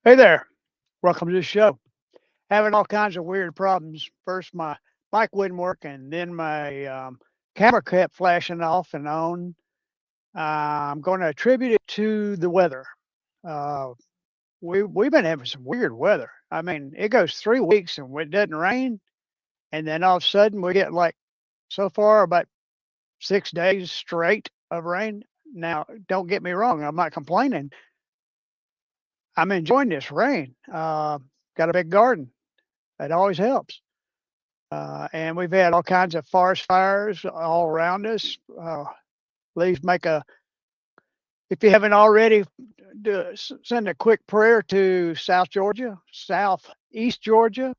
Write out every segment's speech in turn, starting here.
Hey there. Welcome to the show. Having all kinds of weird problems. First, my mic wouldn't work, and then my camera kept flashing off and on. I'm going to attribute it to the weather. Uh, we've been having some weird weather. I mean, it goes 3 weeks and it doesn't rain, and then all of a sudden we get like so far about 6 days straight of rain. Now, don't get me wrong. I'm not complaining. I'm enjoying this rain. Got a big garden. That always helps. And we've had all kinds of forest fires all around us. Please make a, if you haven't already, send a quick prayer to South Georgia, Southeast Georgia.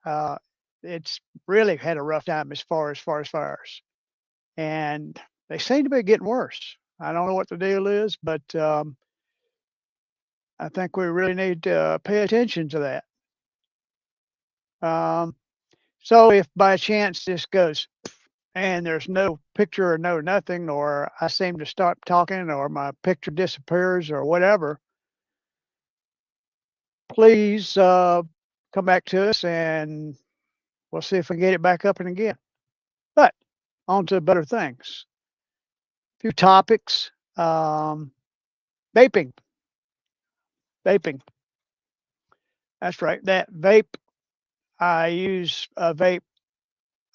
Uh, it's really had a rough time as far as forest fires, and they seem to be getting worse. I don't know what the deal is, but I think we really need to pay attention to that. So if by chance this goes and there's no picture or no nothing, or I seem to stop talking, or my picture disappears, or whatever, please come back to us and we'll see if we can get it back up and again. But on to better things. A few topics. Um, vaping. Vaping. That's right. That vape, I use a vape.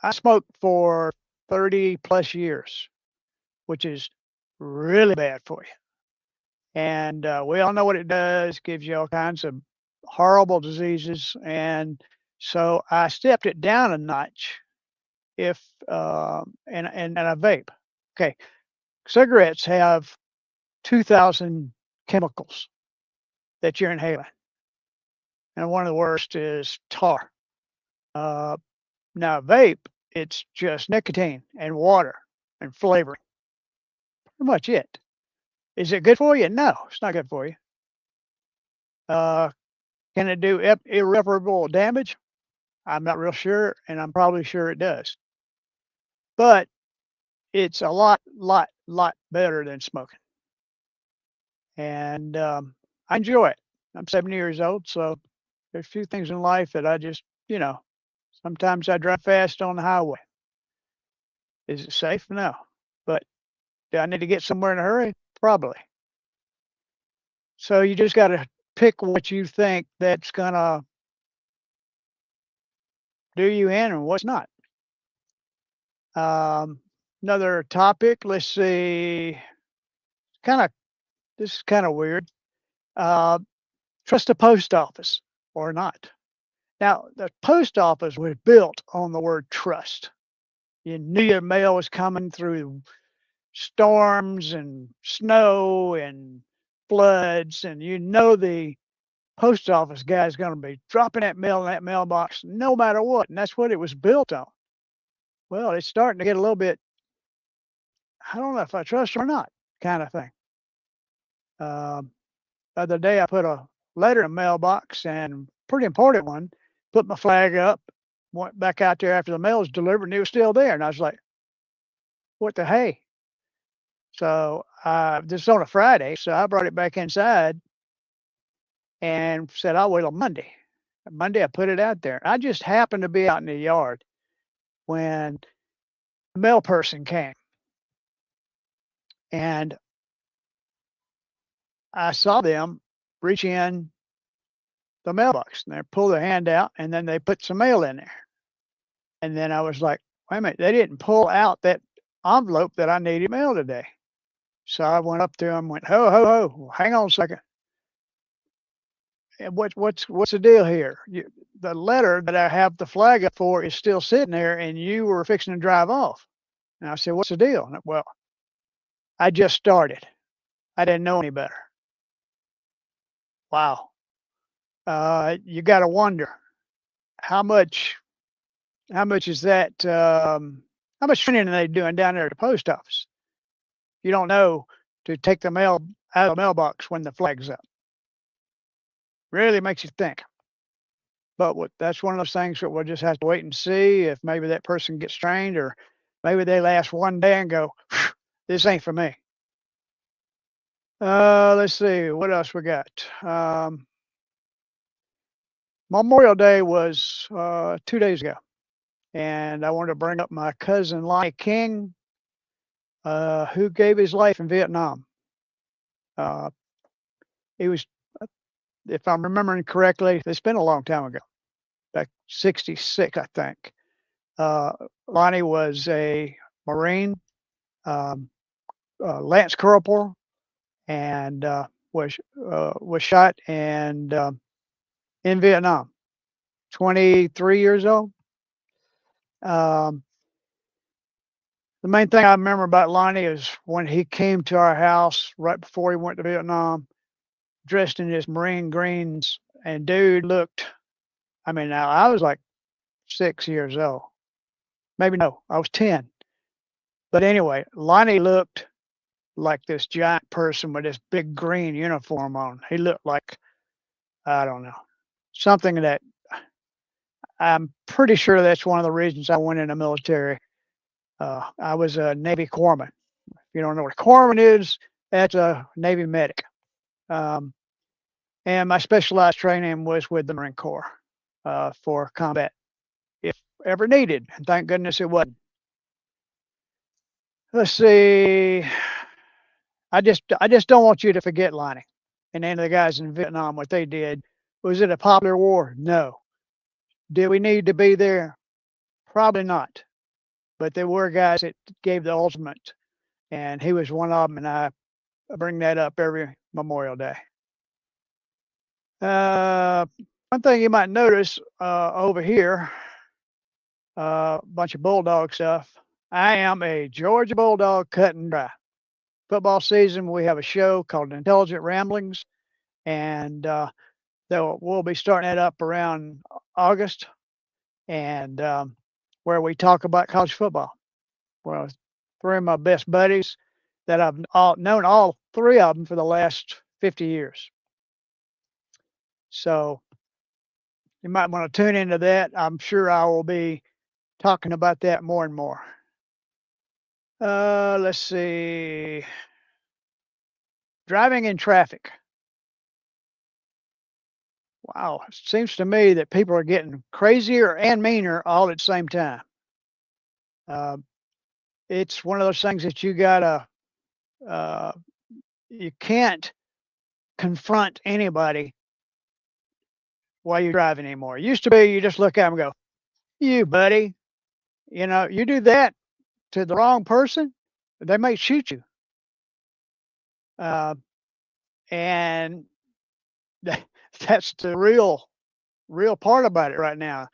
I smoked for 30 plus years, which is really bad for you. And we all know what it does, gives you all kinds of horrible diseases. And so I stepped it down a notch if and I vape. Okay, cigarettes have 2,000 chemicals that you're inhaling, and one of the worst is tar. Uh, Now vape, it's just nicotine and water and flavoring. Pretty much it. Is it good for you? No, it's not good for you. Uh, can it do irreparable damage? I'm not real sure, and I'm probably sure it does. But it's a lot better than smoking, and I enjoy it. I'm 70 years old, so there's a few things in life that I just, sometimes I drive fast on the highway. Is it safe? No. But do I need to get somewhere in a hurry? Probably. So you just got to pick what you think that's gonna do you in and what's not. Um, Another topic. Let's see. Kind of This is kind of weird. Uh, Trust the post office or not. Now, the post office was built on the word trust. You knew your mail was coming through storms and snow and floods, and you know the post office guy is going to be dropping that mail in that mailbox no matter what. And that's what it was built on. Well, it's starting to get a little bit, I don't know if I trust him or not, kind of thing. Um, the other day, I put a letter in a mailbox and pretty important one, put my flag up, went back out there after the mail was delivered, and it was still there. And I was like, what the hey? So this is on a Friday, so I brought it back inside and said, I'll wait till Monday. Monday, I put it out there. I just happened to be out in the yard when the mail person came, and I saw them reach in the mailbox and they pull their hand out and then they put some mail in there. And then I was like, wait a minute, they didn't pull out that envelope that I needed mail today. So I went up to him, went, ho, ho, ho, hang on a second. And what's the deal here? The letter that I have the flag up for is still sitting there, and you were fixing to drive off. And I said, what's the deal? Well, I just started. I didn't know any better. Wow. You got to wonder how much how much is that? How much training are they doing down there at the post office? You don't know to take the mail out of the mailbox when the flag's up. Really makes you think. But that's one of those things that we'll just have to wait and see if maybe that person gets trained or maybe they last one day and go, this ain't for me. Let's see what else we got. Memorial Day was 2 days ago, and I wanted to bring up my cousin Lonnie King, who gave his life in Vietnam. Uh, he was, if I'm remembering correctly, it's been a long time ago, back 66, I think. Uh, Lonnie was a Marine, um, Lance Corporal, and was shot and in Vietnam. 23 years old. Um, the main thing I remember about Lonnie is when he came to our house right before he went to Vietnam, dressed in his Marine greens, and dude looked. I mean, now I was like 6 years old. Maybe no, I was 10. But anyway, Lonnie looked like this giant person with this big green uniform on. He looked like, I don't know, something that I'm pretty sure that's one of the reasons I went in the military. I was a Navy corpsman. If you don't know what a corpsman is, that's a Navy medic. Um, and my specialized training was with the Marine Corps for combat, if ever needed. And thank goodness it wasn't. Let's see. I just don't want you to forget Lonnie and any of the guys in Vietnam what they did. Was it a popular war? No. Did we need to be there? Probably not. But there were guys that gave the ultimate, and he was one of them. And I bring that up every Memorial Day. One thing you might notice over here, a bunch of Bulldog stuff. I am a Georgia Bulldog cut and dry. Football season, we have a show called Intelligent Ramblings, and we'll be starting that up around August, and where we talk about college football. Well, three of my best buddies that I've known all three of them for the last 50 years. So you might want to tune into that. I'm sure I will be talking about that more and more. Let's see. Driving in traffic. Wow, it seems to me that people are getting crazier and meaner all at the same time. Uh, it's one of those things that uh, you can't confront anybody while you're driving anymore. It used to be you just look at them and go, "You, buddy," you do that to the wrong person, they might shoot you. Uh, and that's the real part about it right now.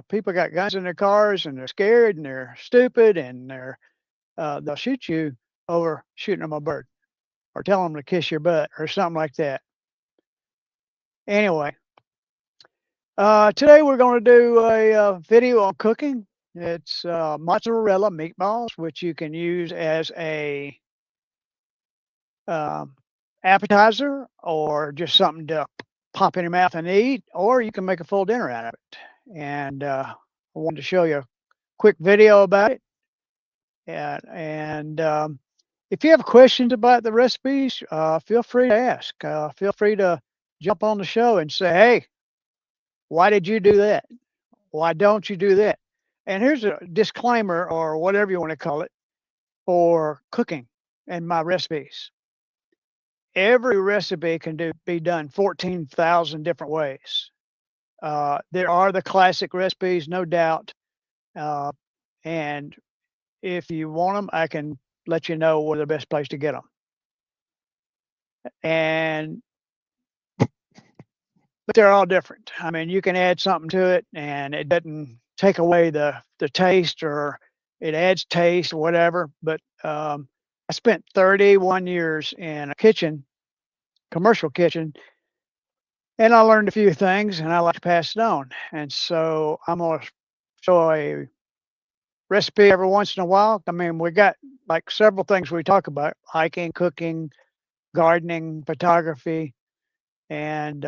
People got guns in their cars and they're scared and they're stupid and they'll shoot you over shooting them a bird or tell them to kiss your butt or something like that. Anyway, today we're going to do a video on cooking. It's mozzarella meatballs, which you can use as a um, appetizer or just something to pop in your mouth and eat, or you can make a full dinner out of it. And I wanted to show you a quick video about it. And if you have questions about the recipes, feel free to ask. Feel free to jump on the show and say, "Hey, why did you do that? Why don't you do that?" And here's a disclaimer or whatever you want to call it for cooking and my recipes. Every recipe can be done 14,000 different ways. There are the classic recipes, no doubt. Uh, and if you want them, I can let you know where the best place to get them. And but they're all different. I mean, you can add something to it, and it doesn't take away the taste, or it adds taste, or whatever. But I spent 31 years in a kitchen, commercial kitchen, and I learned a few things, and I like to pass it on. And so I'm gonna show a recipe every once in a while. I mean, we got like several things we talk about: hiking, cooking, gardening, photography, and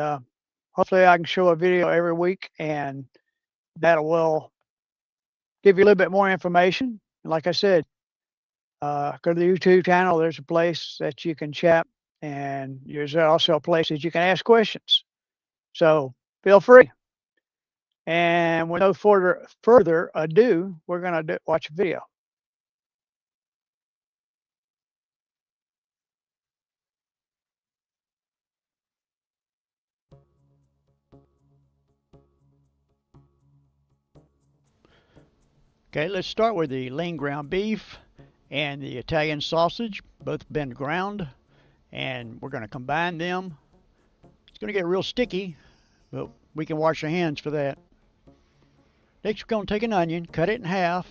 hopefully I can show a video every week, and that will give you a little bit more information. Like I said, go to the YouTube channel. There's a place that you can chat, and there's also a place that you can ask questions. So feel free. And with no further ado, we're going to watch a video. Okay, let's start with the lean ground beef and the Italian sausage, both been ground, and we're going to combine them. It's going to get real sticky, but we can wash our hands for that. Next, we're going to take an onion, cut it in half,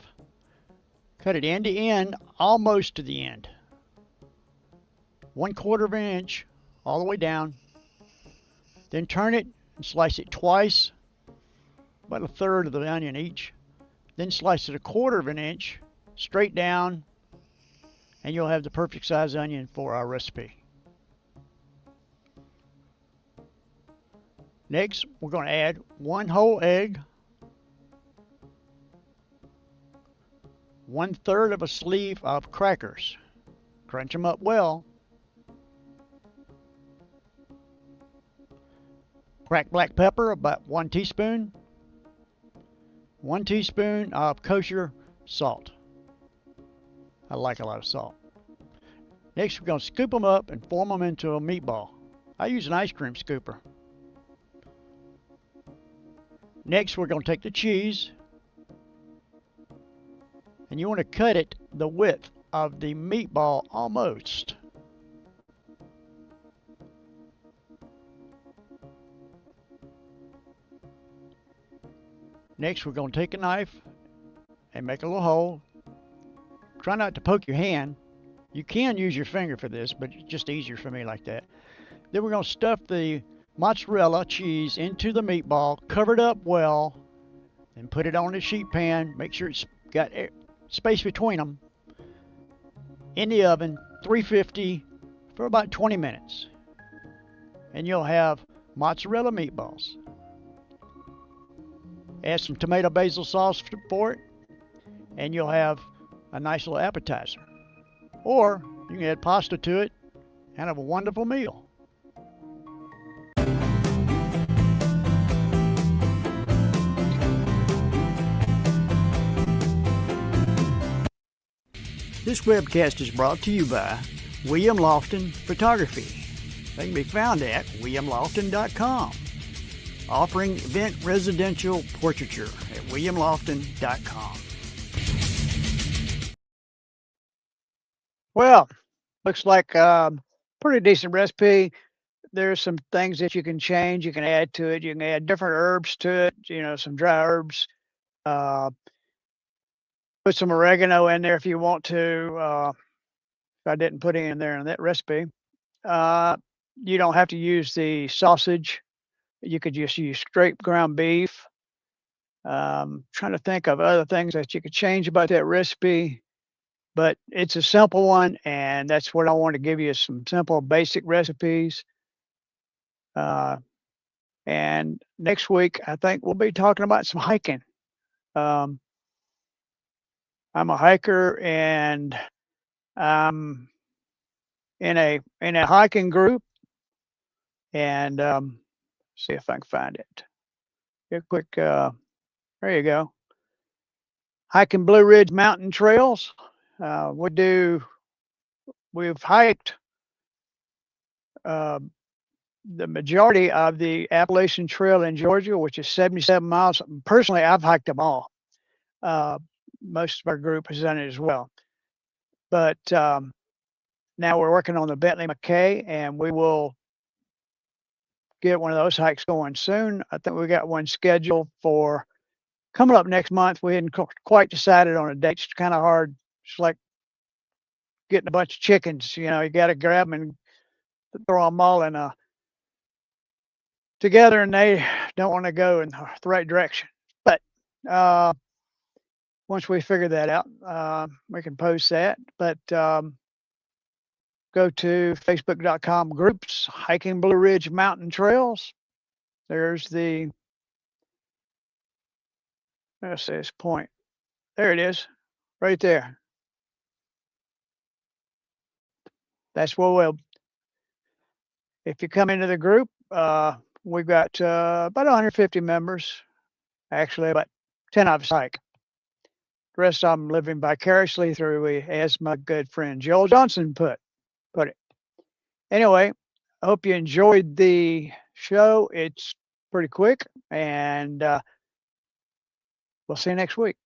cut it end to end, almost to the end. 1/4 of an inch all the way down. Then turn it and slice it twice, about 1/3 of the onion each. Then slice it 1/4 of an inch straight down, and you'll have the perfect size onion for our recipe. Next, we're going to add 1 whole egg, 1/3 of a sleeve of crackers. Crunch them up well. Cracked black pepper, about 1 teaspoon. 1 teaspoon of kosher salt. I like a lot of salt. Next, we're going to scoop them up and form them into a meatball. I use an ice cream scooper. Next, we're going to take the cheese, and you want to cut it the width of the meatball almost. Next, we're going to take a knife and make a little hole. Try not to poke your hand. You can use your finger for this, but it's just easier for me like that. Then we're going to stuff the mozzarella cheese into the meatball, cover it up well, and put it on a sheet pan. Make sure it's got space between them. In the oven, 350 for about 20 minutes. And you'll have mozzarella meatballs. Add some tomato basil sauce for it, and you'll have a nice little appetizer. Or you can add pasta to it and have a wonderful meal. This webcast is brought to you by William Lofton Photography. They can be found at williamlofton.com. Offering event residential portraiture at williamlofton.com. Well, looks like a pretty decent recipe. There's some things that you can change. You can add to it. You can add different herbs to it. You know, some dry herbs. Put some oregano in there if you want to. If I didn't put any in there in that recipe. You don't have to use the sausage. You could just use straight ground beef. Trying to think of other things that you could change about that recipe, but it's a simple one, and that's what I want to give you, some simple basic recipes. And next week, I think we'll be talking about some hiking. I'm a hiker, and I'm in a hiking group, and see if I can find it. Real quick, there you go. Hiking Blue Ridge Mountain Trails. We've hiked the majority of the Appalachian Trail in Georgia, which is 77 miles. Personally, I've hiked them all. Most of our group has done it as well. But now we're working on the Bentley McKay, and we will get one of those hikes going soon. I think we got one scheduled for coming up next month. We hadn't quite decided on a date. It's kind of hard. It's like getting a bunch of chickens. You know, you got to grab them and throw them all in together, and they don't want to go in the right direction. But once we figure that out, we can post that. But go to facebook.com groups, Hiking Blue Ridge Mountain Trails. There's let's see this point. There it is, right there. That's where if you come into the group, we've got about 150 members, actually, but 10 of us hike. The rest of them living vicariously through me, as my good friend Joel Johnson put it. Anyway, I hope you enjoyed the show. It's pretty quick, and we'll see you next week.